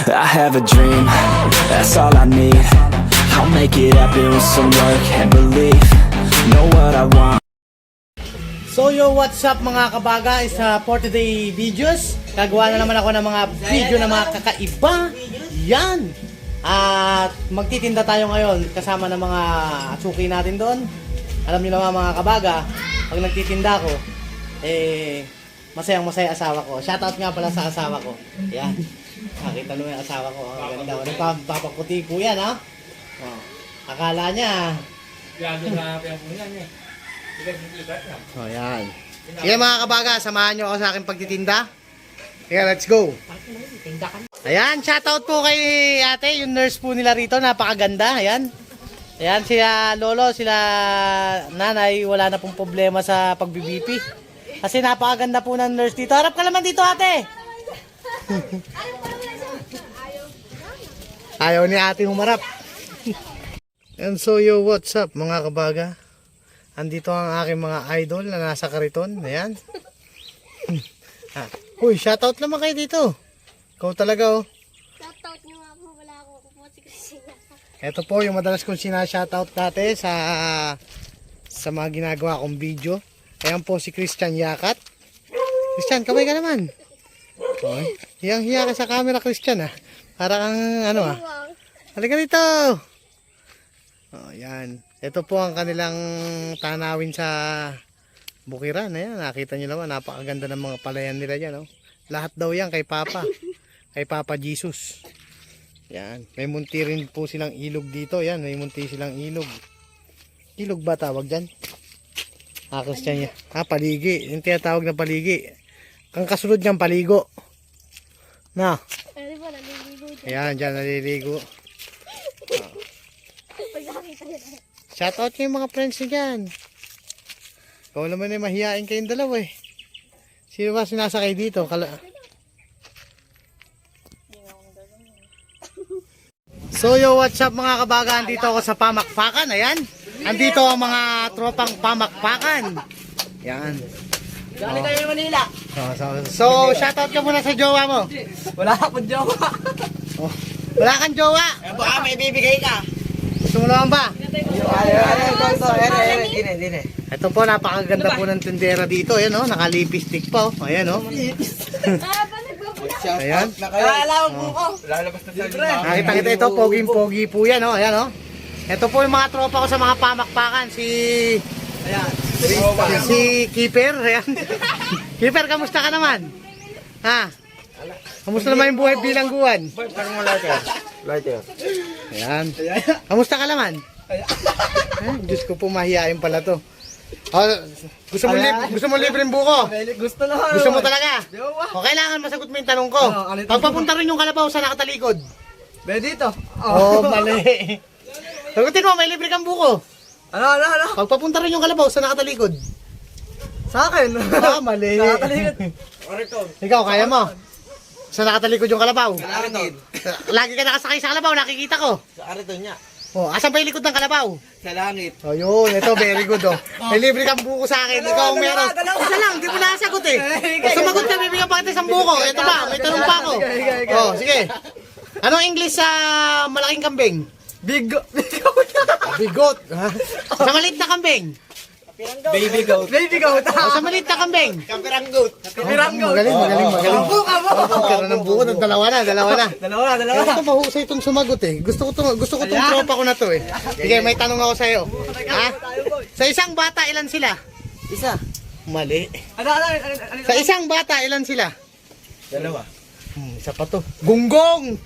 I have a dream, that's all I need. I'll make it happen with some work and belief. Know what I want. So yo, what's up mga kabagay sa 40-day videos. Gagawa na naman ako ng mga video na mga kakaiba. Yan! At magtitinda tayo ngayon kasama ng mga atsuki natin doon. Alam niyo naman mga kabaga, pag nagtitinda ako, masayang masaya asawa ko. Shoutout nga pala sa asawa ko. Yan. Nakita nyo yung asawa ko. Ang ganda. Nagpapakuti ko yan, ha? Oh. Akala niya. Oh, yan. Sige mga kabaga, samahan nyo ako sa aking pagtitinda. Kaya let's go. Ayan, shoutout po kay ate, yung nurse po nila rito, napakaganda. Ayan. Ayan, sila lolo, sila nanay, wala na pong problema sa pagbibipi. Kasi napakaganda po ng nurse dito. Harap ka naman dito ate. Ayaw ni ate humarap. And so yo, what's up mga kabaga? Andito ang aking mga idol na nasa kariton. Ayan. Uy, shoutout naman kayo dito. Ikaw talaga, oh. Shoutout nyo nga po, wala ako po si Christina. Ito po yung madalas kong sinashoutout dati sa mga ginagawa kong video. Ayan po si Christian Yakat. Christian, kamay ka naman. Okay. Hiyang-hiya ka sa camera, Christian, ah. Para kang ano, ah. Halika dito. Oh, yan. Ito po ang kanilang tanawin sa bukiran. Ayan, nakita nyo naman, napakaganda ng mga palayan nila dyan. Oh. Lahat daw yan kay Papa. Kay Papa Jesus. Yan. May munti rin po silang ilog dito. Yan, may munti silang ilog. Ilog ba tawag dyan? Christian yan. Paligi. Yung tinatawag na paligi. Ang kasunod niyang paligo. Na. Pwede po, naliligo dyan. Ayan, dyan naliligo. Pag nakakita nyo na. Shoutout nyo yung mga friends nyo dyan. Ikaw naman ay mahihain kayong dalawa eh. Sino ba sinasakay dito? So yo, what's up mga kabaga? Andito ako sa Pamakpakan. Ayan. Andito ang mga tropang Pamakpakan. Ayan. Galing tayo ng Manila. So shoutout ka muna sa jowa mo. Wala akong jowa. Oh, wala kang jowa. Baka may bibigay ka. Gusto mo naman ba? Dine. Ito po, napakaganda po ng tindera dito. Ayan oh, nakalipstick pa oh. Ayan oh. Ayan. Alam mo ko. Lalabas na sa Nakita kita ito, poging-pogi po yan oh. Ayan oh. Ito po yung mga tropa ko sa mga Pamakpakan. Si Keeper. Ayan. Keeper, kamusta ka naman? Ha? Kamusta naman yung buhay bilangguan? Parang mo lighter. Ayan. Kamusta ka naman? Diyos ko po, mahihayin pala to. Gusto mo libreng buko? Gusto na. Gusto mo talaga? O kailangan masagot mo yung tanong ko. Pagpapunta rin yung kalabaw sa nakatalikod. Be dito. Oh, mali. Sagutin mo, may libre kang buko. Ano? Pagpapunta rin yung kalabaw sa nakatalikod. Sa akin. Mali. Nakatalikod. Ikaw, kaya mo? Sa nakatalikod yung kalabaw. Ariton. Lagi ka nakasakay sa kalabaw, nakikita ko. Sa Ariton niya. Oh, asan ba yung likod ng kalabaw? Sa langit. Oh, yun. Ito, very good, oh. May libre kang buko sa akin. Ikaw ang meron. Isa lang, di mo nasagot, eh. Kung sumagot ka, bibigyan pa kita isang buko. Ito ba, may tanong pa ako. Oh, sige. Anong English sa malaking kambing? Bigot. Bigot. Sa maliit na kambing? Baby goat. O sa maliit na kambing? Kapirang goat. Magaling. Karoon ng buko, dalawa na. Dalawa. Ito, mahusay itong sumagot, eh. Gusto ko itong tropa ko na to, eh. Sige, may tanong ako sa'yo. Ha? Sa isang bata, ilan sila? Isa. Mali. Ano? Sa isang bata, ilan sila? Dalawa. Isa pa to. Gunggong!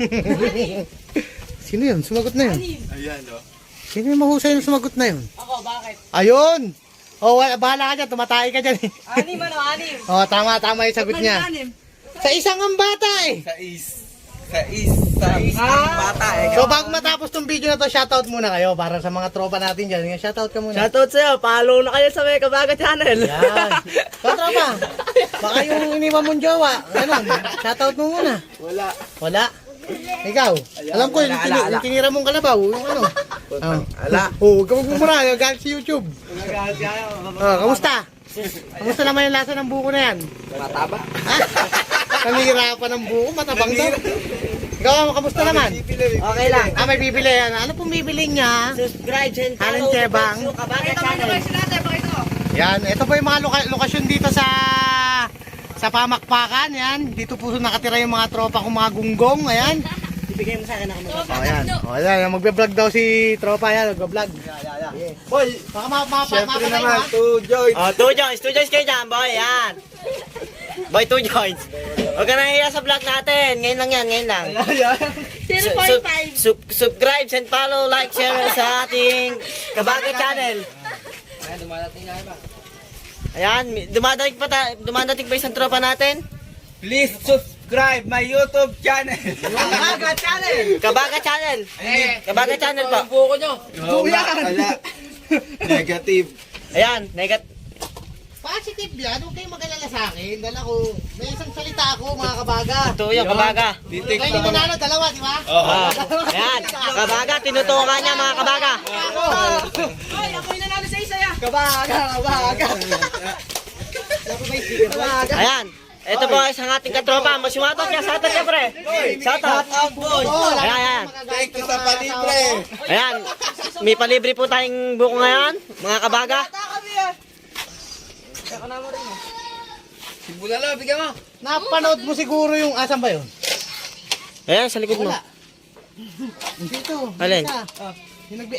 Sino yun? Sumagot na yun. Ayan, no. Sino yung mahusay yung sumagot na yun? Ako, bakit? Ayun! Oh, bahala ka dyan. Tumatay ka dyan. Anim. Oh, tama yung sagot niya. Sa isang ang bata eh. Sa isang bata eh. So bago matapos tong video na to, shoutout muna kayo para sa mga tropa natin dyan. Shoutout ka muna. Shoutout sa'yo, follow na kayo sa May Kabaga Channel. Yan. So tropa, baka yung iniwan mong jowa. Ganun. Shoutout mo muna. Wala. Ikaw, alam ko yung tinira mong kalabaw. Yung ano. Huwag ka magmumura. Galit sa YouTube. Kamusta? Kamusta naman yung lasa ng buko na yan? Mataba. Nanihirapan ng buko, matabang daw. Ikaw, kamusta naman? Okay lang. May bibili yan. Ano pong bibili niya? Subscribe and Alan follow Tebang. Kabaga Channel. Yan, ito po yung mga lokasyon dito sa Pamakpakan. Yan, dito po nakatira yung mga tropa kong mga gunggong. Ayan. Ibigay mo sa akin ako mag- Oh, ayan. Oh, ayan. Magbe-vlog daw si tropa yan. Magbe-vlog. Boy, Baka syempre mapatay naman, ha? 2 joints. Oh, 2 joints. 2 joints kayo dyan, boy. Yan. Boy, 2 joints. Huwag ka nahiya sa vlog natin. Ngayon lang yan, ngayon lang. 0.5. Subscribe and follow, like, share sa ating Kabaga Channel. Ayan, dumadating pa isang tropa natin. Please subscribe my YouTube channel. Kabaga Channel. Kabaga Channel. Kabaga Channel po. Wala. Negative. Ayan, Positive yan. Huwag kayong mag-alala sa akin. Dala ko. May isang salita ako, mga kabaga. ito yung Kabaga. Kayo hindi manalo, dalawa, di ba? Ah, ayan, Kabaga, tinutukan niya mga Kabaga. Ayan, ito po isang ating katropa. Masiwatot niya, shoutout niya pre. Shoutout. Ayan, ayan. Thank you sa palibre. Ayan, may palibre po tayong buko ngayon, mga Kabaga. Sibulalo, bigyan mo. Napanood mo siguro yung asan ba yun? Ayan, sa likod mo. Dito. Alin? isa.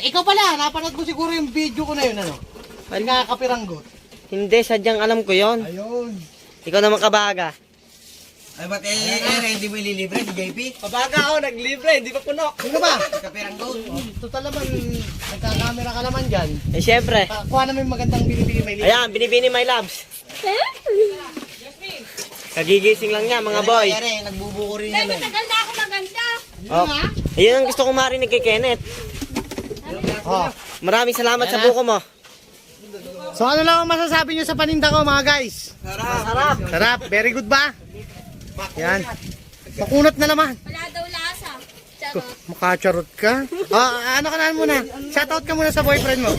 Ikaw pala, napanood mo siguro yung video ko na yun, ano? Ay nakakapiranggot. Hindi, sadyang alam ko yon. Ayun. Ikaw naman Kabaga. Ay, ba't hindi mo ililibre si JP? Kabaga ako, naglibre, hindi pa puno. Sino ba? Kapiranggo. Total naman, nagkakamera ka naman dyan. Eh, syempre. Kuha naman yung magandang binibigay may libre. Ayan, binibini my loves. Kagigising lang niya, mga boy. Nagbubuko rin Ay, matagal na ako maganda. Oh, ayun ang gusto kong marinig kay Kenneth. Oh. Maraming salamat sa buko mo. So ano lang ang masasabi nyo sa paninda ko mga guys? Sarap. Sarap, very good ba? Yan. Makunat na naman. Wala daw lasa. Charot. Makacharot ka. Ano ka na muna? Shoutout ka muna sa boyfriend mo.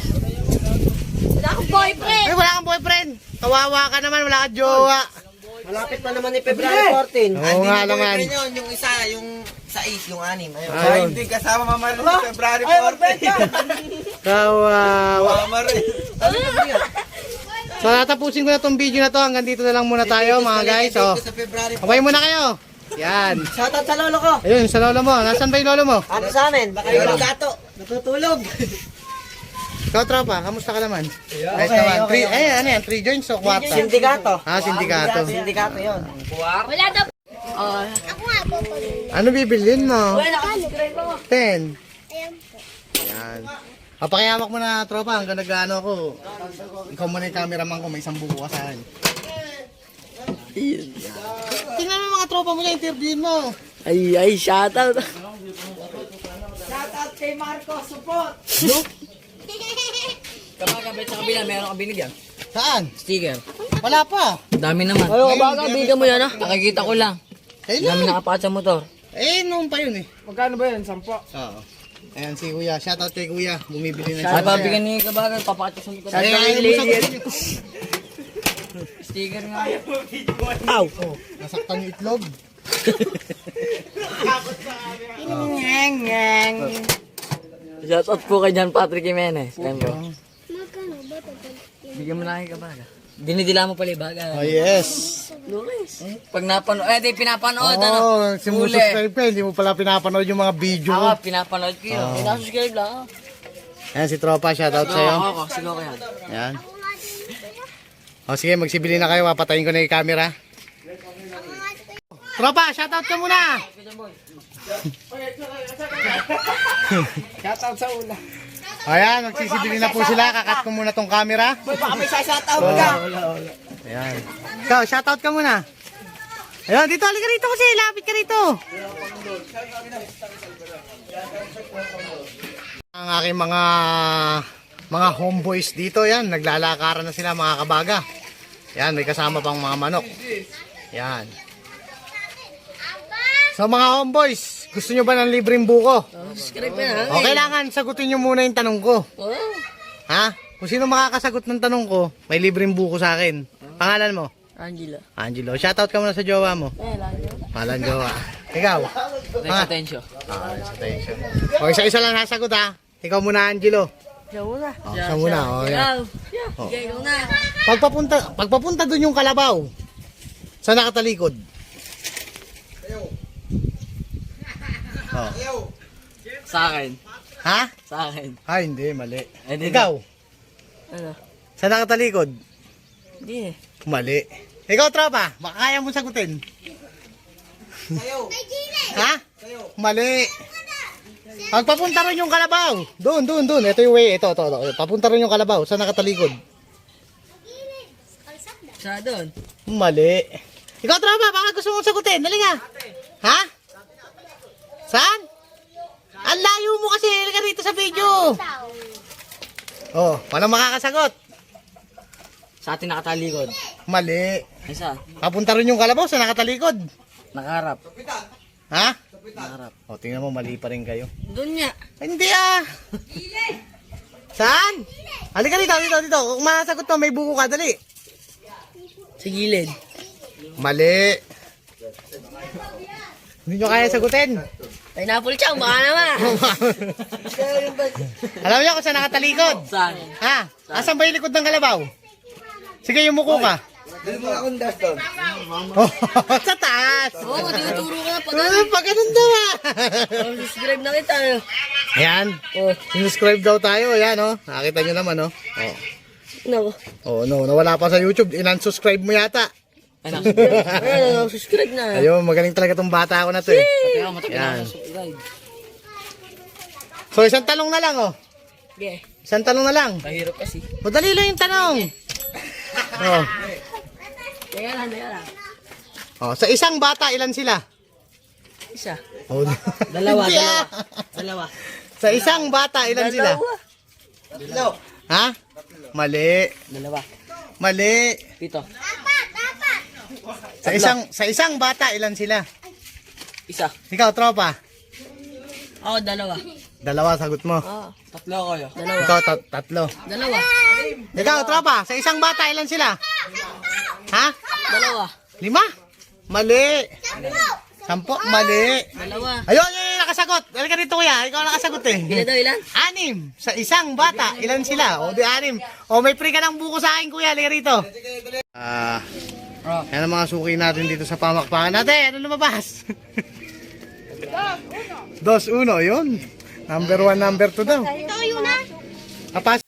Wala akong boyfriend. Ay, wala kang boyfriend. Kawawa ka naman, wala kang jowa. Malapit na naman ni February 14. Oo nga naman. Yung isa, yung 6, yung 6. Ayun. Ayun. Hindi kasama mamarin sa February 14. Kawawa. Mamarin. So natapusin ko na tong video na to. Hanggang dito na lang muna tayo mga guys. So, Sa February okay muna kayo. Yan. Shoutout sa lolo ko. Ayun, sa lolo mo. Nasaan ba yung lolo mo? Ano sa amin? Baka yung gato. Natutulog. Ikaw, tropa, kamusta ka naman? Ayos naman. Ano yan? 3 joints o 4? Sindikato. Sindikato. Sindikato yun. Wala daw. Ako nga po. Ano bibilin mo? Subscribe ako. 10. Ayan po. Yan. Papakiyamak mo na, tropa. Hanggang nag-ano ako. Ikaw muna yung cameraman ko. May isang buko ka sa akin. Tingnan mo mga tropa mo na interviewin mo. Ay, shoutout. Shoutout kay Marco, support. Kabaga, bet sa kabila, meron kang binigyan. Saan? Sticker. Wala pa. Dami naman. Ay, Kabaga, bigyan mo yan ah. Nakikita ko lang. Ayun Dami lang. nakapakat sa motor. Noon pa yun eh. Magkano ba yan? 10? Oo. Ayan si Kuya. Shoutout kay Kuya. Bumibili na Ay, siya. pabigyan ni Kabaga, papakat sa motor. Ay, ayaw mo sa Sticker nga. Aw. Nasaktan yung itlog. Shoutout po kay John Patrick Jimenez. Ayan po. Magkano ba ito? Bigyan mo na kay Kabaga. Dinidila mo pala yung baga. Oh yes. Pag napanood, di pinapanood, ano? Oo, simusubscribe ka. Hindi mo pala pinapanood yung mga video ko. Ako, pinapanood ko yun. Pinasubscribe lang. Ayan si Tropa. Shoutout sa'yo. Ako, sigaw ko yan. Ayan. O sige, magsibili na kayo. Papatayin ko na yung camera. Tropa, shoutout ka muna. Shoutout sa ula. Ayan, magsisibili na po sila. Kakat ko muna tong camera. Baka may shoutout ka. Ayan. Ikaw, shoutout ka muna. Ayan, dito, halika rito kasi. Lapit ka rito. Ang aking mga homeboys dito, yan. Naglalakaran na sila mga kabaga. Yan, may kasama pang mga manok. Yan. So mga homeboys, gusto nyo ba ng libreng buko? Subscribe na. O kailangan sagutin nyo muna yung tanong ko. Ha? Kung sino makakasagot ng tanong ko, may libreng buko sa akin. Pangalan mo? Angela. Angelo. Shoutout ka muna sa jowa mo. Walang jowa. Ikaw? Next attention. Sa tension. O, isa-isa lang nasagot ha. Ikaw muna, Angelo. Siya muna. Siya muna. O, yan. Oh. Sige, ikaw na. Pagpapunta dun yung kalabaw, saan nakatalikod? Oh. Sa akin. Ha? Sa akin. Ay, hindi. Mali. Hindi. Ikaw? Ano? Saan nakatalikod? Hindi eh. Mali. Ikaw, tropa. Baka kaya mo sagutin. Ha? Mali. Pagpapunta rin yung kalabaw. Doon. Ito yung way. Ito. Papunta rin yung kalabaw. Saan nakatalikod? Sa doon. Mali. Ikaw, tropa. Baka gusto mong sagutin. Dali nga. Ha? Saan? Ang layo mo kasi. Halika rito sa video. Oh, walang makakasagot. Sa atin nakatalikod. Mali. Ay saan? Papunta rin yung kalabaw. Saan nakatalikod? Nakaharap. Ha? Nakaharap. O, tingnan mo. Mali pa rin kayo. Doon nga. Hindi ah. Saan? Halika dito. Kung masagot mo, may buko ka. Dali. Sa gilid. Mali. Hindi nyo kaya sagutin. Pineapple chow, baka naman. Alam niyo kung saan nakatalikod? Saan? Ha? Asan ba yung likod ng kalabaw? Sige, yung muko ka. Oh, sa taas. Oo, tinuturo ka na pag Pag ganun daw ah. subscribe na kita. Ayan. Oh, subscribe daw tayo. Ayan oh. Nakita nyo naman oh. Nako. Oh no, nawala pa sa YouTube. Inan-subscribe mo yata. Ayun, subscribe na. Ayun, magaling talaga tong bata ako na to eh. Kaya matagal Yan. na subscribe. So, isang tanong na lang oh. Sige. Isang tanong na lang. Mahirap kasi. Madali lang yung tanong. Oh. Teka lang. Oh, sa isang bata, ilan sila? Isa. Oh. Dalawa. Hindi, ah. Dalawa. Sa isang bata, ilan sila? Dalawa. Ha? Mali. Dalawa. Mali. Pito. Sa isang bata, ilan sila? Isa. Ikaw, tropa. Ako, dalawa. Dalawa, sagot mo. Tatlo kayo. Dalawa. Ikaw, tatlo. Dalawa. Ikaw, tropa. Sa isang bata, ilan sila? Ha? Dalawa. 5? Mali. 10? Mali. Dalawa. Ayun, nakasagot. Halika dito kuya. Ikaw nakasagot eh. Ilan daw, ilan? 6. Sa isang bata, ilan sila? O di 6. O may free ka ng buko sa akin kuya. Halika rito. Yan ang mga suki natin dito sa pamakpakan natin. Ano lumabas? 2-1 yun. Number 1, number 2 daw. Ito yun na. Kapas.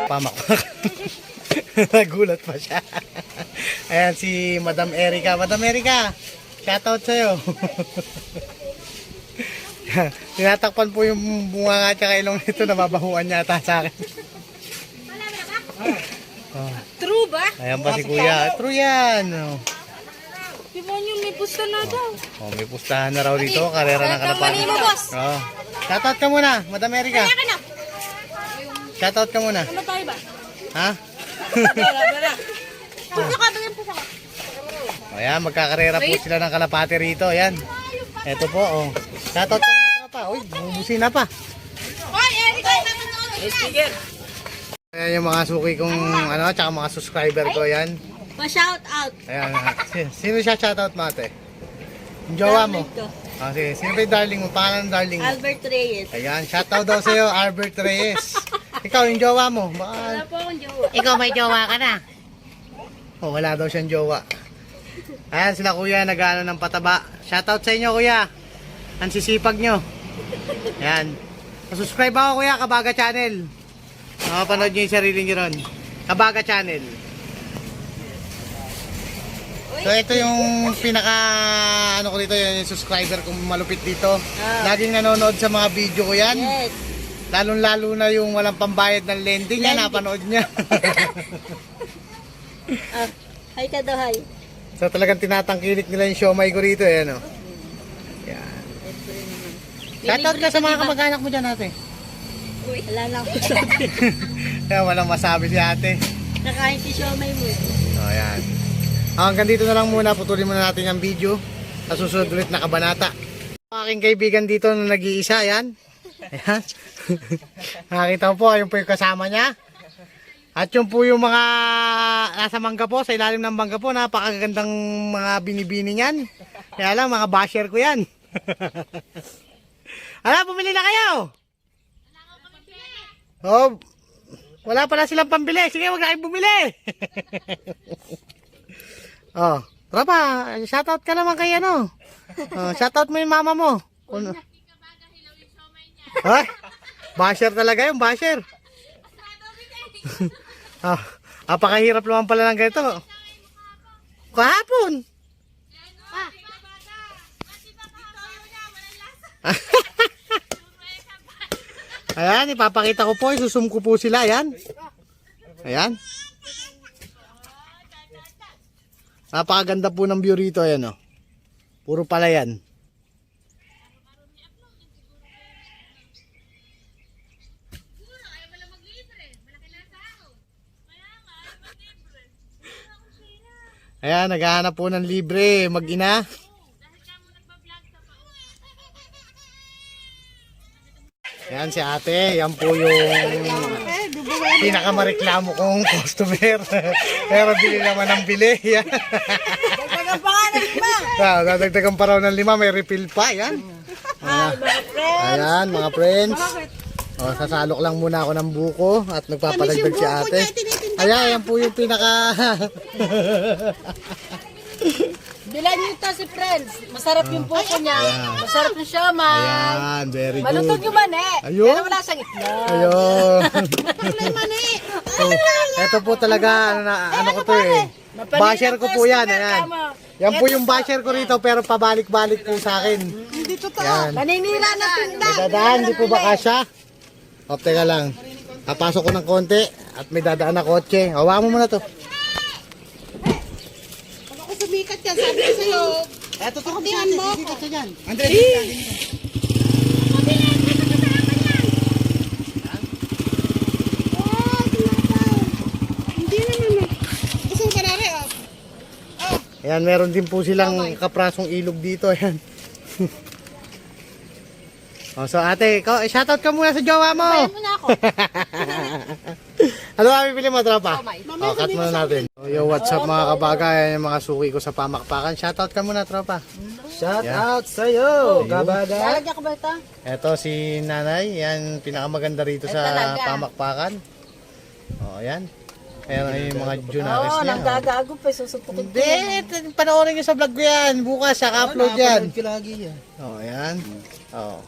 Pamakpak. Nagulat pa siya. Ayan si Madam Erica. Madam Erica, shoutout sa'yo. Tinatakpan po yung bunga nga tsaka ilong nito. Nababahuan yata sa akin. True ba? Ayan pa si Kuya. True yan. Di ba yung may pusta na daw? Oh, may pustahan na raw dito. Karera ng Mali mo, kalapan. boss. Oh. Shoutout ka muna, Madam Erica. Kaya ka na. Shoutout ka muna. Ano tayo ba? Ha? Puso ka, bigyan puso ka. Ayan, magkakarera po sila ng kalapate rito. Ayan. Ito po, oh. Shoutout ka muna, tropa. Uy, bumubusin na pa. Hoy, Eric, ay manonood. Ayan yung mga suki kong, ano, tsaka mga subscriber ko, ayan. Pa-shout out. Ayan. Sino siya shoutout mo, ate? Yung jowa mo? Ah, sige. Sino ba yung darling mo? Pangalan ng darling mo? Albert Reyes. Ayan, shoutout daw sa'yo, Albert Reyes. Ikaw, yung jowa mo? Wala po akong jowa. Ikaw may jowa ka na? Oh, wala daw siyang jowa. Ayan, sila kuya, nag-ano ng pataba. Shoutout sa inyo, kuya. Ang sisipag nyo. Ayan. Subscribe ako, kuya, Kabaga Channel. Makapanood nyo yung sarili nyo ron. Kabaga Channel. So, ito yung pinaka, ano ko dito, yung subscriber kong malupit dito. Laging nanonood sa mga video ko yan. Yes. Lalong-lalo na yung walang pambayad ng lending niya, napanood niya. Hi ka daw, hi. So talagang tinatangkilik nila yung siomay ko rito, eh, ano? Yan. Shoutout ka sa mga kamag-anak mo dyan, ate. Wala lang ako sabi. Kaya walang masabi si ate. Nakain si Siomay mo. So, yan. Hanggang dito na lang muna, putulin muna natin ang video. Sa susunod ulit na kabanata. Aking kaibigan dito na nag-iisa, yan. Ayan. Nakakita mo po, ayun po yung kasama niya. At yung po yung mga nasa mangga po, sa ilalim ng mangga po, napakagandang mga binibini niyan. Kaya lang, mga basher ko yan. Ala, bumili na kayo! Oh, wala pala silang pambili. Sige, wag na kayo bumili. Oh, tropa, shoutout ka naman kay ano. Oh, shoutout mo yung mama mo. Ano? Ay, basher talaga yung basher. Ah, apakahirap naman pala ng ganito. Kahapon. Ayan, ipapakita ko po. Isusum ko po sila. Ayan. Ayan. Napakaganda po ng view rito. Ayan, oh. Puro palayan. Ayan, naghahanap po ng libre. Mag-ina. Ayan si ate. Yan po yung pinakamareklamo kong customer. Pero bili naman ng bili. Yan. Dagdagan pa nga ng 5. Dadagdagan pa raw ng 5. May refill pa. Yan. Ayan, mga friends. O, sasalok lang muna ako ng buko at nagpapadagdag si ate. Ayan, yan po yung pinaka... Bilan nyo ito si friends. Masarap yung puso niya. Masarap yung siomay. Ayan, very good. Malutog yung mani. Ayun. Pero wala siyang itlog. Ayun. So, eto po talaga, ano ko to eh. Basher ko po yan, ayan. Yan po yung basher ko rito pero pabalik-balik po sa akin. Hindi totoo. Yan. Paninira na tinda. May dadaan, di po ba kasya? O, teka lang. Papasok ko ng konti at may dadaan na kotse. Hawa mo muna to. Ako sumikat yan, sabi ko sa'yo. Eto to kami Sabihan mo ako. dito dyan. Andre, Hindi naman eh. Isang kanari oh. ayan, meron din po silang kaprasong ilog dito. Ayan. O, so ate, shoutout ka muna sa jowa mo. Bayan mo na ako. Ano kami pili mo, tropa? O, cut muna natin. So, yo, what's up mga kabagay? Ayan yung mga suki ko sa pamakpakan. Shoutout ka muna, tropa. Shout out sa'yo, kabaga. Lalagyan ko ba ito? Eto si nanay. Yan, pinakamaganda rito sa talaga. pamakpakan. O, ayan. Ayan yung mga junaris Oo, niya. nanggagago pa. Susupukin ko. Hindi, panoorin nyo sa vlog ko yan. Bukas, saka-upload yan. Napanood ko lagi yan. O, ayan. O.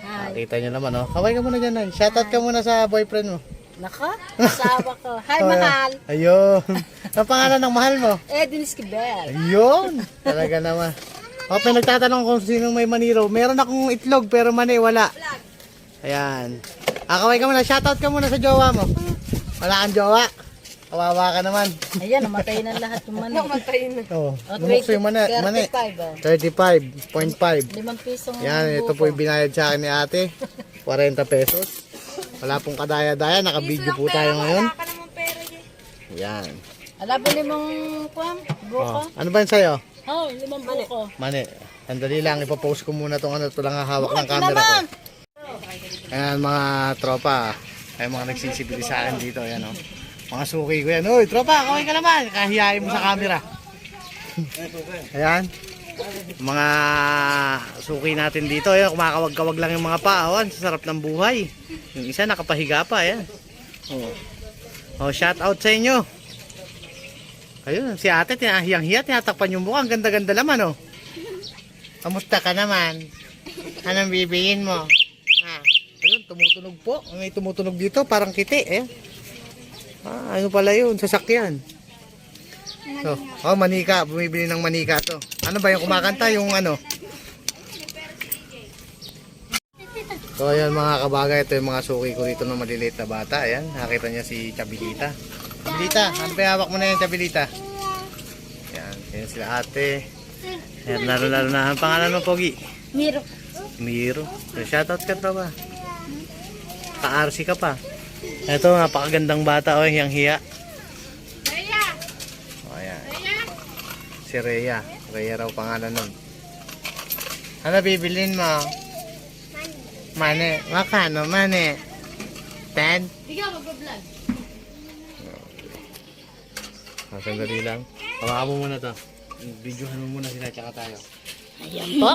Nakita nyo naman, o. Kaway ka muna dyan, nay. Shoutout ka muna sa boyfriend mo. Naka, asawa ko. Hi, mahal. Ayun. Ang pangalan ng mahal mo? Edwin Esquivel. Ayun. Talaga naman. O, pinagtatanong kung sinong may maniro. Meron akong itlog pero mani wala. Ayan. Kaway ka muna. Shoutout ka muna sa jowa mo. Wala kang jowa. Kawawa ka naman. Ayan, namatay na lahat yung mani. Namatay na. Oh, lumukso yung mani. 35 35.5. 5 pisong. Yan, ito po yung binayad sa akin ni ate. 40 pesos. Wala pong kadaya-daya, naka-video po tayo ngayon. Yan. Ala po limang kuwang, buko. Ano ba yun sa'yo? Oh, limang buko. Mani, sandali lang, ipopost ko muna itong ano, ito lang hawak ng camera ko. Ayan mga tropa, ay mga nagsisibili sa akin dito, ayan o. Mga suki ko yan. Uy, tropa, kaway ka naman, kahiyain mo sa camera. Ayan. Mga suki natin dito, ayan, kumakawag-kawag lang yung mga paawan, sa sarap ng buhay. Yung isa nakapahiga pa, ayan. Oh, shout out sa inyo. Ayun, si ate, tinahiyang-hiya, tinatakpan yung mukha. Ang ganda-ganda naman, oh. Kamusta ka naman? Anong bibihin mo? Ayun, tumutunog po. May tumutunog dito, parang kiti, eh. Ano pala yun? Sasakyan. So, manika. Bumibili ng manika to. Ano ba yung kumakanta? Yung ano? So, ayan mga kabagay. Ito yung mga suki ko dito ng maliliit na bata. Ayan, nakita niya si Chabilita. Chabilita, ano pa hawak mo na yan, Chabilita? Yan, yan sila ate. Yan, laro-laro na. Ang pangalan mo, Pogi? Miro. Miro. Shoutout ka pa ba? Pa-RC ka pa. Ito, napakagandang bata. O, hiyang-hiya. Rhea! O, yan. Si Rhea. Rhea raw pangalan nun. Ano bibilin mo? Mane. Makano, mane? 10? Ikaw, mag-vlog. Sandali lang. Hawakan mo muna to. Videohan mo muna sila tsaka tayo. Ayan po.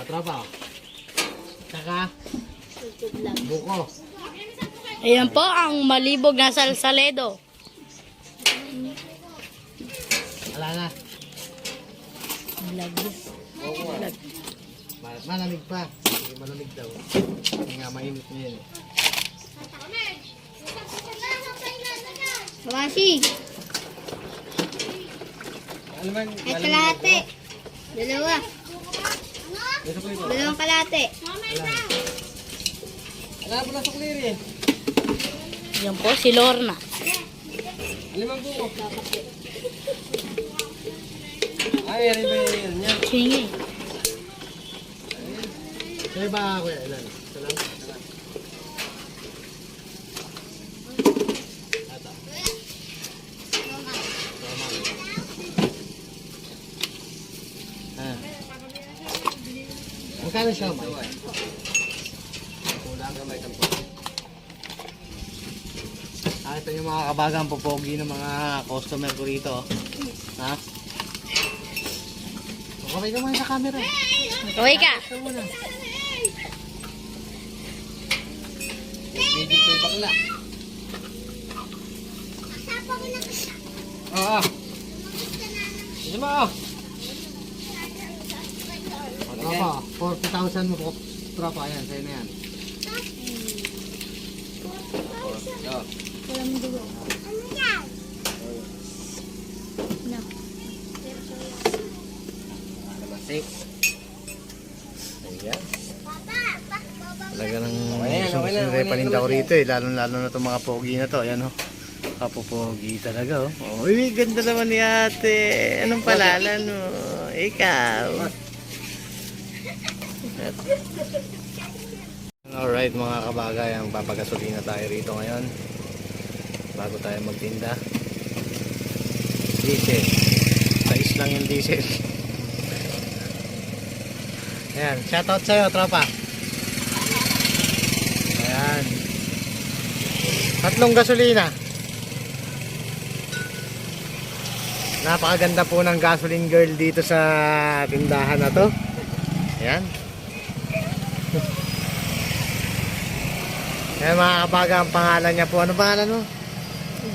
Tropa. Tsaka buko. Ayan po ang malibog na Salsaledo. Wala na. Malamig pa. Hindi malamig daw. Hindi nga mainit na yan. Mamashi. Ay, kalahati. Dalawa. Dalawang kalahati. Wala po na sukli rin. Ayan po si Lorna. Limang buko. Ay, rin ba yun niya? Sige. Kaya ba kuya? Ilan? Ito lang? Magkano siya? Kulang kamay tampo. Ito yung mga kabagang popogi ng mga customer ko rito. Ha? Okay ka muna sa camera. Kaway ka. Pwede po yung bakla. Oo. Isa mo. Tropa, 40,000 mo po. Tropa, ayan, sa'yo na yan. Ayan. Talaga nang gusto paninda ko rito eh. Lalo na itong mga pogi na to. Ayan o. Kapopogi talaga oh. Uy, ganda naman ni ate. Anong palalan mo? Ikaw. Alright mga kabagay, ang papagasolina tayo rito ngayon bago tayo magtinda. Diesel. Sais lang yung diesel. Ayan, shoutout sa'yo tropa. Ayan. 3 gasolina. Napakaganda po ng gasoline girl dito sa tindahan na to. Ayan. Ayan mga kabaga, ang pangalan niya po. Ano pangalan mo?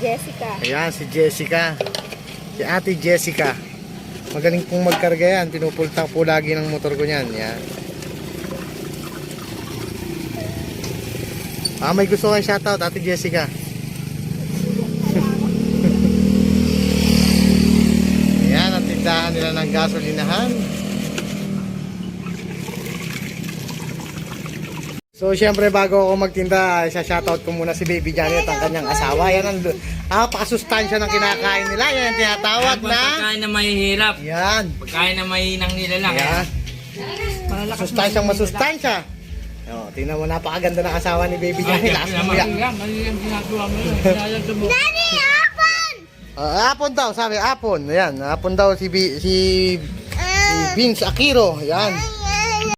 Jessica. Ayan, si Jessica. Si ate Jessica. Magaling pong magkarga yan. Pinupultak po lagi ng motor ko niyan. Yan. May gusto kang shoutout, ate Jessica. Ayan, ang tindahan nila ng gasolinahan. So, syempre, bago ako magtinda, isa-shoutout ko muna si Baby Janet, ang kanyang asawa. Yan ang pakasustansya ng kinakain nila. Yan ang tinatawag na... Pagkain na mahihirap. Yan. Pagkain na mahinang nila lang. Yan. Masustansyang masustansya. O, tingnan mo, napakaganda ng asawa ni Baby Janet. Lakas mo yan. Mali ang ginagawa mo yun. Daddy, apon! Apon daw, sabi, apon. Ayan, apon daw si Vince Aquiro. Yan.